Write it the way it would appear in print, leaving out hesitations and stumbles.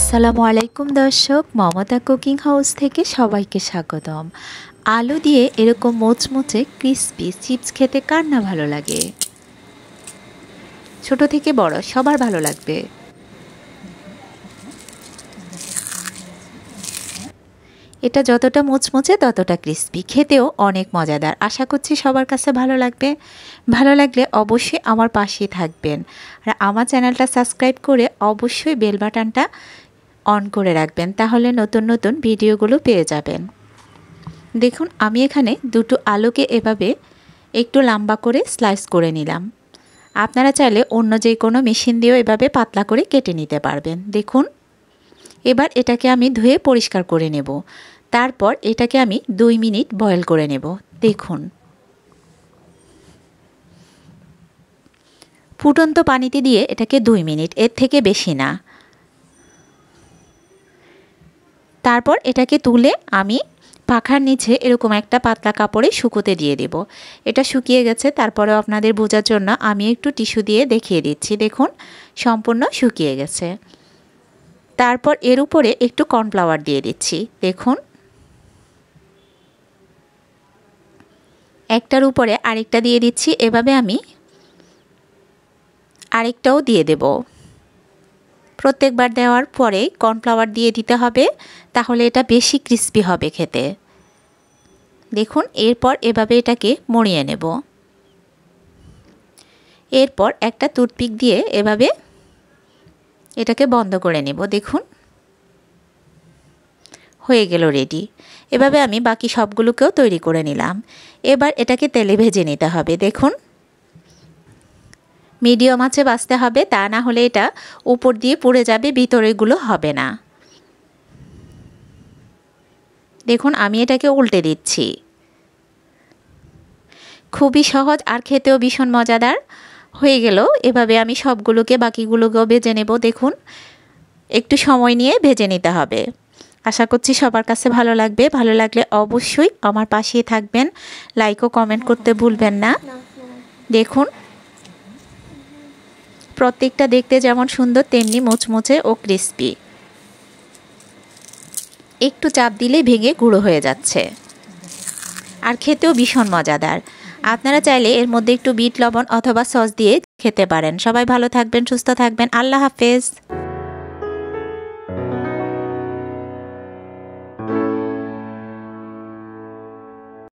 আসসালামু আলাইকুম দর্শক, মমতা কুকিং হাউস থেকে সবাইকে স্বাগতম। আলু দিয়ে এরকম মোচমোচে ক্রিসপি চিপস খেতে কার না ভালো লাগে? ছোট থেকে বড় সবার ভালো লাগবে। এটা যতটা মুচমুচে ততটা ক্রিসপি, খেতেও অনেক মজাদার। আশা করছি সবার কাছে ভালো লাগবে। ভালো লাগলে অবশ্যই আমার পাশেই থাকবেন আর আমার চ্যানেলটা সাবস্ক্রাইব করে অবশ্যই বেল বাটনটা অন করে রাখবেন, তাহলে নতুন নতুন ভিডিওগুলো পেয়ে যাবেন। দেখুন, আমি এখানে দুটো আলুকে এভাবে একটু লম্বা করে স্লাইস করে নিলাম। আপনারা চাইলে অন্য যে কোনো মেশিন দিয়েও এভাবে পাতলা করে কেটে নিতে পারবেন। দেখুন, এবার এটাকে আমি ধুয়ে পরিষ্কার করে নেব। তারপর এটাকে আমি 2 মিনিট বয়েল করে নেব। দেখুন, ফুটন্ত পানিতে দিয়ে এটাকে 2 মিনিট, এর থেকে বেশি না। তারপর এটাকে তুলে আমি পাখার নিচে এরকম একটা পাতলা কাপড়ে শুকোতে দিয়ে দেব। এটা শুকিয়ে গেছে, তারপরেও আপনাদের বোঝার জন্য আমি একটু টিস্যু দিয়ে দেখিয়ে দিচ্ছি। দেখুন, সম্পূর্ণ শুকিয়ে গেছে। তারপর এর উপরে একটু কর্নফ্লাওয়ার দিয়ে দিচ্ছি। দেখুন, একটার উপরে আরেকটা দিয়ে দিচ্ছি। এভাবে আমি আরেকটাও দিয়ে দেব। প্রত্যেকবার দেওয়ার পরে কর্নফ্লাওয়ার দিয়ে দিতে হবে, তাহলে এটা বেশি ক্রিস্পি হবে খেতে। দেখুন, এরপর এভাবে এটাকে মুড়িয়ে নেব। এরপর একটা টুথপিক দিয়ে এভাবে এটাকে বন্ধ করে নেব। দেখুন, হয়ে গেল রেডি। এভাবে আমি বাকি সবগুলোকেও তৈরি করে নিলাম। এবার এটাকে তেলে ভেজে নিতে হবে। দেখুন, মিডিয়াম আঁচে ভাজতে হবে, তা না হলে এটা উপর দিয়ে পুড়ে যাবে, ভিতরেগুলো হবে না। দেখুন, আমি এটাকে উল্টে দিচ্ছি। খুবই সহজ আর খেতেও ভীষণ মজাদার। হয়ে গেল। এভাবে আমি সবগুলোকে বাকিগুলোকেও ভেজে নেব। দেখুন, একটু সময় নিয়ে ভেজে নিতে হবে। আশা করছি সবার কাছে ভালো লাগবে। ভালো লাগলে অবশ্যই আমার পাশেই থাকবেন, লাইক ও কমেন্ট করতে ভুলবেন না। দেখুন, প্রত্যেকটা দেখতে যেমন সুন্দর তেমনি মুচমুচে ও ক্রিস্পি। একটু চাপ দিলে ভেঙে গুঁড়ো হয়ে যাচ্ছে আর খেতেও ভীষণ মজাদার। আপনারা চাইলে এর মধ্যে একটু বিট লবণ অথবা সস দিয়ে খেতে পারেন। সবাই ভালো থাকবেন, সুস্থ থাকবেন। আল্লাহ হাফেজ।